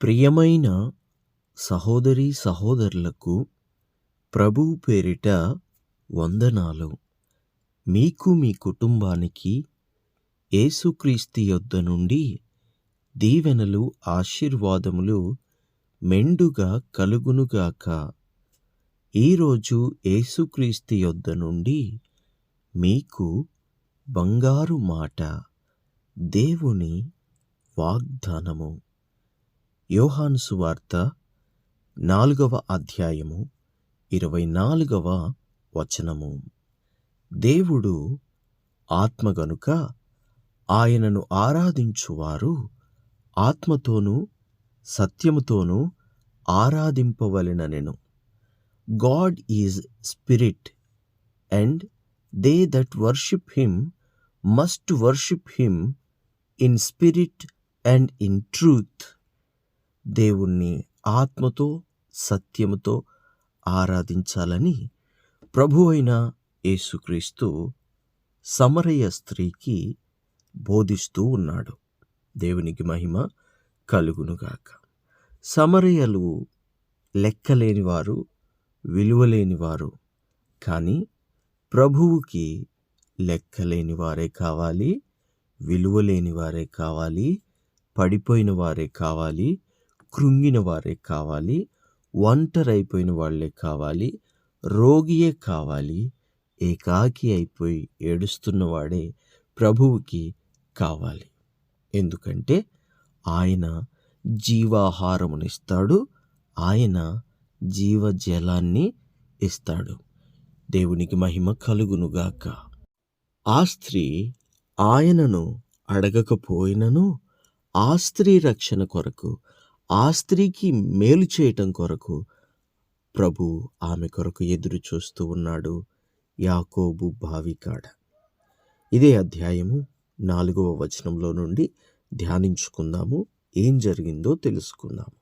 ప్రియమైన సహోదరీ సహోదరులకు ప్రభువు పేరిట వందనాలు. మీకు మీ కుటుంబానికి యేసుక్రీస్తు యొద్ద నుండి దీవెనలు ఆశీర్వాదములు మెండుగా కలుగునుగాక. ఈరోజు యేసుక్రీస్తు యొద్ద నుండి మీకు బంగారు మాట, దేవుని వాగ్దానము. యోహాను సువార్త 4వ అధ్యాయము 24వ వచనము. దేవుడు ఆత్మ గనుక ఆయనను ఆరాధించువారు ఆత్మతోనూ సత్యముతోనూ ఆరాధింపవలెననెను. God is spirit, and they that worship him must worship him in spirit and in truth. దేవుణ్ణి ఆత్మతో సత్యముతో ఆరాధించాలని ప్రభువైన యేసుక్రీస్తు సమరయ స్త్రీకి బోధిస్తూ ఉన్నాడు. దేవునికి మహిమ కలుగునుగాక. సమరయలు లెక్కలేనివారు, విలువలేనివారు. కానీ ప్రభువుకి లెక్కలేని వారే కావాలి, విలువలేని వారే కావాలి, పడిపోయిన వారే కావాలి, కృంగిన వారే కావాలి, ఒంటరైపోయిన వాళ్ళే కావాలి, రోగియే కావాలి, ఏకాకి అయిపోయి ఏడుస్తున్నవాడే ప్రభువుకి కావాలి. ఎందుకంటే ఆయన జీవాహారమునిస్తాడు, ఆయన జీవజలాన్ని ఇస్తాడు. దేవునికి మహిమ కలుగునుగాక. ఆ స్త్రీ ఆయనను అడగకపోయినను ఆ స్త్రీ రక్షణ కొరకు, ఆ స్త్రీకి మేలు చేయటం కొరకు ప్రభు ఆమె కొరకు ఎదురు చూస్తూ ఉన్నాడు. యాకోబు బావి కాడ. ఇదే అధ్యాయము 4వ వచనంలో నుండి ధ్యానించుకుందాము. ఏం జరిగిందో తెలుసుకుందాము.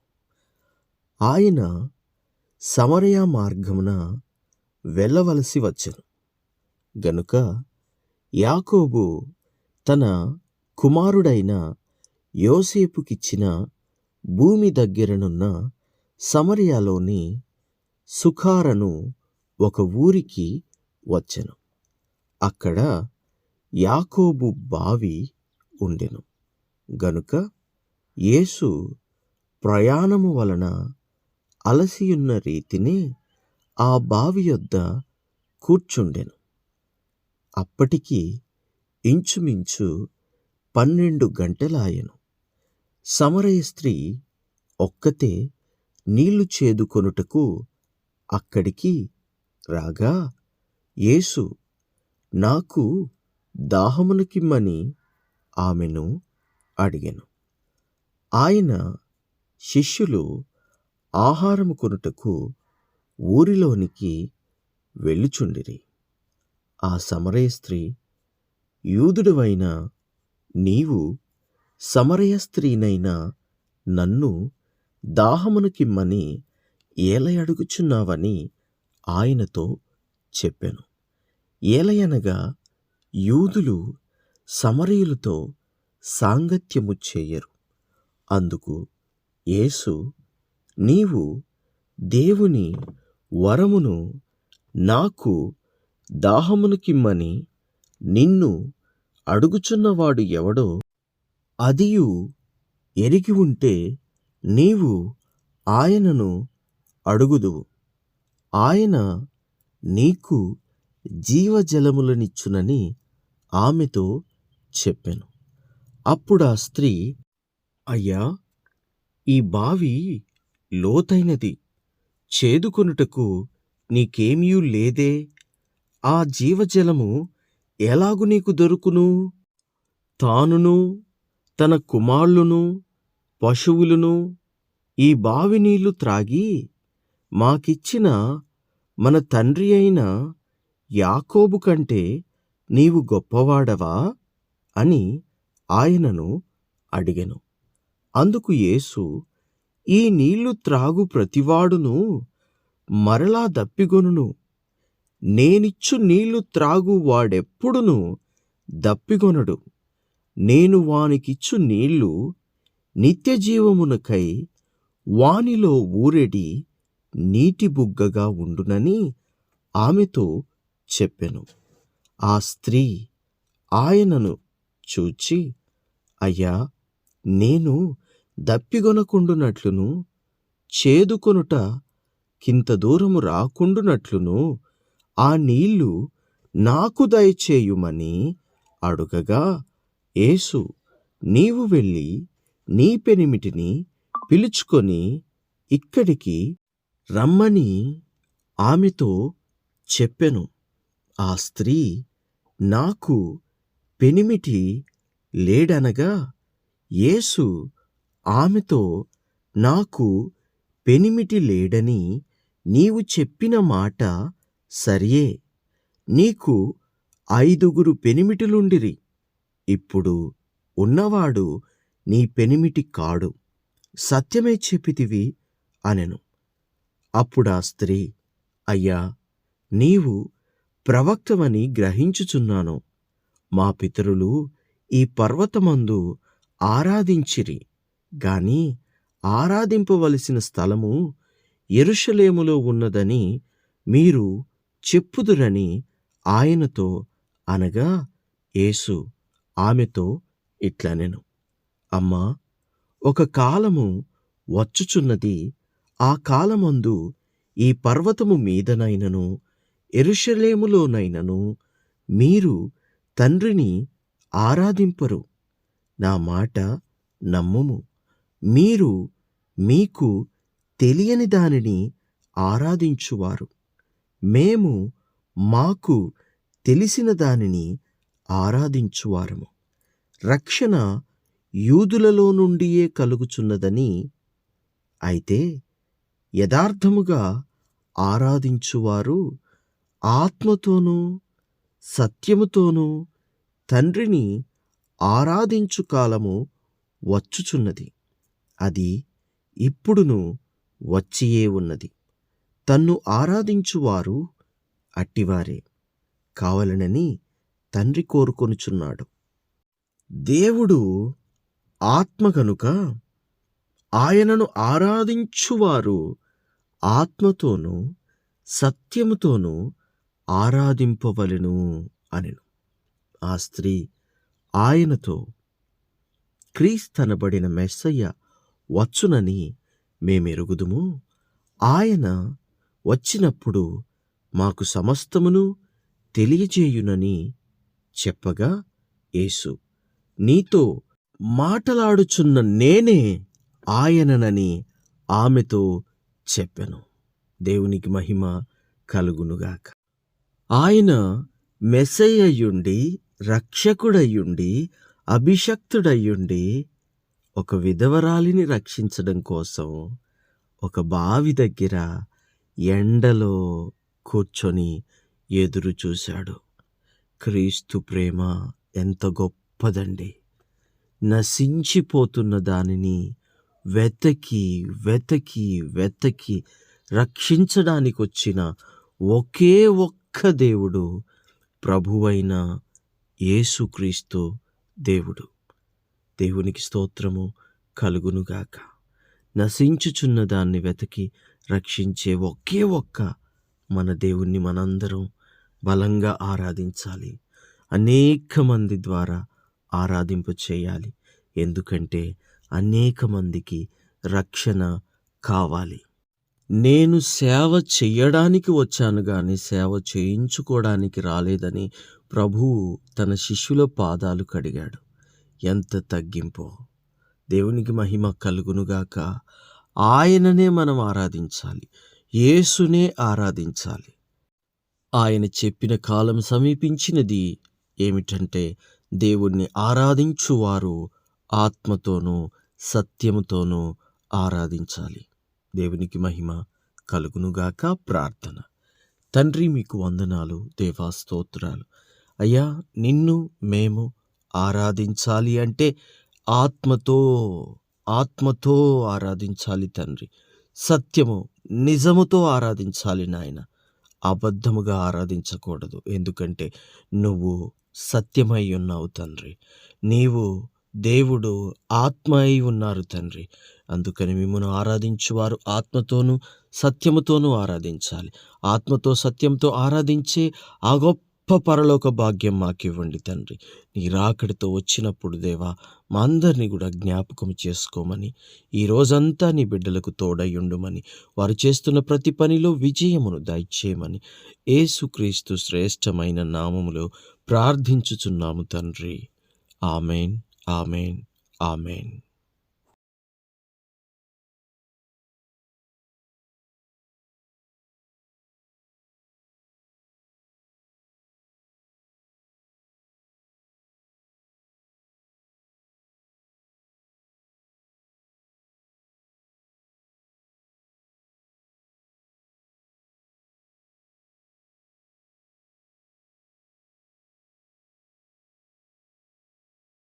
ఆయన సమరయ మార్గమున వెళ్ళవలసి వచ్చెను గనుక యాకోబు తన కుమారుడైన యోసేపుకిచ్చిన భూమి దగ్గరనున్న సమరయలోని సుఖారను ఒక ఊరికి వచ్చెను. అక్కడ యాకోబు బావి ఉండెను గనుక యేసు ప్రయాణము వలన అలసియున్న రీతినే ఆ బావి యొద్ద కూర్చుండెను. అప్పటికి ఇంచుమించు 12 గంటలాయెను. సమరయ స్త్రీ ఒక్కతే నీళ్లు చేదుకొనుటకు అక్కడికి రాగా యేసు నాకు దాహమునకిమ్మని ఆమెను అడిగెను. ఆయన శిష్యులు ఆహారము కొనుటకు ఊరిలోనికి వెళ్ళుచుండిరి. ఆ సమరయ స్త్రీ, యూదుడవైన నీవు సమరయ స్త్రీనైన నన్ను దాహమునకిమ్మని ఏల అడుగుచున్నావని ఆయనతో చెప్పెను. ఏలయనగా యూదులు సమరయులతో సాంగత్యము చేయరు. అందుకు యేసు, నీవు దేవుని వరమును నాకు దాహమునకిమ్మని నిన్ను అడుగుచున్నవాడు ఎవడో అదియు ఎరిగి ఉంటే నీవు ఆయనను అడుగుదువు, ఆయన నీకు జీవజలములనిచ్చునని ఆమెతో చెప్పెను. అప్పుడా స్త్రీ, అయ్యా, ఈ బావి లోతైనది, చేదుకొనుటకు నీకేమియూ లేదే. ఆ జీవజలము ఎలాగు నీకు దొరుకును? తానును తన కుమారులును పశువులను ఈ బావి నీళ్లు త్రాగి మాకిచ్చిన మన తండ్రి అయిన యాకోబు కంటే నీవు గొప్పవాడవా అని ఆయనను అడిగెను. అందుకు యేసు, ఈ నీళ్లు త్రాగు ప్రతివాడును మరలా దప్పిగొనును. నేనిచ్చు నీళ్లు త్రాగు వాడెప్పుడును దప్పిగొనడు. నేను వానికిచ్చు నీళ్లు నిత్యజీవమునకై వానిలో ఊరెడి నీటి బుగ్గగా ఉండునని ఆమెతో చెప్పెను. ఆ స్త్రీ ఆయనను చూచి, అయ్యా, నేను దప్పిగొనకుండునట్లును చేదుకొనుట కింత దూరము రాకుండునట్లును ఆ నీళ్లు నాకు దయచేయుమని అడుగగా, యేసు, నీవు వెళ్ళి నీ పెనిమిటిని పిలుచుకొని ఇక్కడికి రమ్మని ఆమెతో చెప్పెను. ఆ స్త్రీ, నాకు పెనిమిటి లేడనగా, యేసు ఆమెతో, నాకు పెనిమిటి లేడని నీవు చెప్పిన మాట సరియే. నీకు 5 పెనిమిటిలుండిరి. ఇప్పుడు ఉన్నవాడు నీ పెనిమిటి కాడు. సత్యమే చెప్పితివి అనెను. అప్పుడా స్త్రీ, అయ్యా, నీవు ప్రవక్తవని గ్రహించుచున్నాను. మా పితరులు ఈ పర్వతమందు ఆరాధించిరి గాని ఆరాధింపవలసిన స్థలము యెరూషలేములో ఉన్నదని మీరు చెప్పుదురని ఆయనతో అనగా, యేసు ఆమెతో ఇట్లనెను, అమ్మా, ఒక కాలము వచ్చుచున్నది, ఆ కాలమందు ఈ పర్వతము మీదనైనను యెరూషలేములోనైనను మీరు తండ్రిని ఆరాధింపరు. నా మాట నమ్ముము. మీరు మీకు తెలియని దానిని ఆరాధించువారు. మేము మాకు తెలిసిన దానిని ఆరాధించువారము. రక్షణ యూదులలో నుండియే కలుగుచున్నదని, అయితే యథార్థముగా ఆరాధించువారు ఆత్మతోనూ సత్యముతోనూ తండ్రిని ఆరాధించు కాలము వచ్చుచున్నది. అది ఇప్పుడును వచ్చియే ఉన్నది. తన్ను ఆరాధించువారు అట్టివారే కావాలనని తండ్రి కోరుకొనుచున్నాడు. దేవుడు ఆత్మ గనుక ఆయనను ఆరాధించువారు ఆత్మతోనూ సత్యముతోనూ ఆరాధింపవలెను అనెను. ఆ స్త్రీ ఆయనతో, క్రీస్తనబడిన మెస్సయ్య వచ్చునని మేమెరుగుదుము. ఆయన వచ్చినప్పుడు మాకు సమస్తమును తెలియజేయునని చెప్పగా, యేసు, నీతో మాటలాడుచున్న నేనే ఆయననని ఆమెతో చెప్పెను. దేవునికి మహిమ కలుగునుగాక. ఆయన మెస్సయ్యయుండి, రక్షకుడయ్యుండి, అభిషక్తుడయ్యుండి ఒక విధవరాలిని రక్షించడం కోసం ఒక బావి దగ్గర ఎండలో కూర్చొని ఎదురు చూశాడు. క్రీస్తు ప్రేమ ఎంత గొప్పదండి. నశించిపోతున్న దానిని వెతకి వెతకి వెతకి రక్షించడానికొచ్చిన ఒకే ఒక్క దేవుడు ప్రభువైన యేసుక్రీస్తు దేవుడు. దేవునికి స్తోత్రము కలుగునుగాక. నశించుచున్న దాన్ని వెతకి రక్షించే ఒకే ఒక్క మన దేవుణ్ణి మనందరం బలంగా ఆరాధించాలి. అనేక మంది ద్వారా ఆరాధింప చేయాలి. ఎందుకంటే అనేక మందికి రక్షణ కావాలి. నేను సేవ చెయ్యడానికి వచ్చాను గాని సేవ చేయించుకోవడానికి రాలేదని ప్రభువు తన శిష్యుల పాదాలు కడిగాడు. ఎంత తగ్గింపో. దేవునికి మహిమ కలుగునుగాక. ఆయననే మనం ఆరాధించాలి. యేసునే ఆరాధించాలి. ఆయన చెప్పిన కాలం సమీపించినది ఏమిటంటే, దేవుణ్ణి ఆరాధించువారు ఆత్మతోనూ సత్యముతోనూ ఆరాధించాలి. దేవునికి మహిమ కలుగునుగాక. ప్రార్థన. తండ్రి, మీకు వందనాలు దేవా, స్తోత్రాలు. అయ్యా, నిన్ను మేము ఆరాధించాలి అంటే ఆత్మతో ఆరాధించాలి తండ్రి. సత్యము నిజముతో ఆరాధించాలి నాయన. అబద్ధముగా ఆరాధించకూడదు. ఎందుకంటే నువ్వు సత్యమై ఉన్నావు తండ్రి. నీవు దేవుడు ఆత్మ అయి ఉన్నారు తండ్రి. అందుకని మిమ్మును ఆరాధించువారు ఆత్మతోనూ సత్యముతోనూ ఆరాధించాలి. ఆత్మతో సత్యంతో ఆరాధించే ఆ గొప్ప పరలోక భాగ్యం మాకివ్వండి తండ్రి. నీ రాకడతో వచ్చినప్పుడు దేవా మా అందరినీ కూడా జ్ఞాపకం చేసుకోమని, ఈ రోజంతా నీ బిడ్డలకు తోడయ్యుండుమని, వారు చేస్తున్న ప్రతి పనిలో విజయమును దయచేయమని యేసుక్రీస్తు శ్రేష్టమైన నామములో ప్రార్థించుచున్నాము తండ్రి. ఆమేన్, ఆమేన్, ఆమేన్.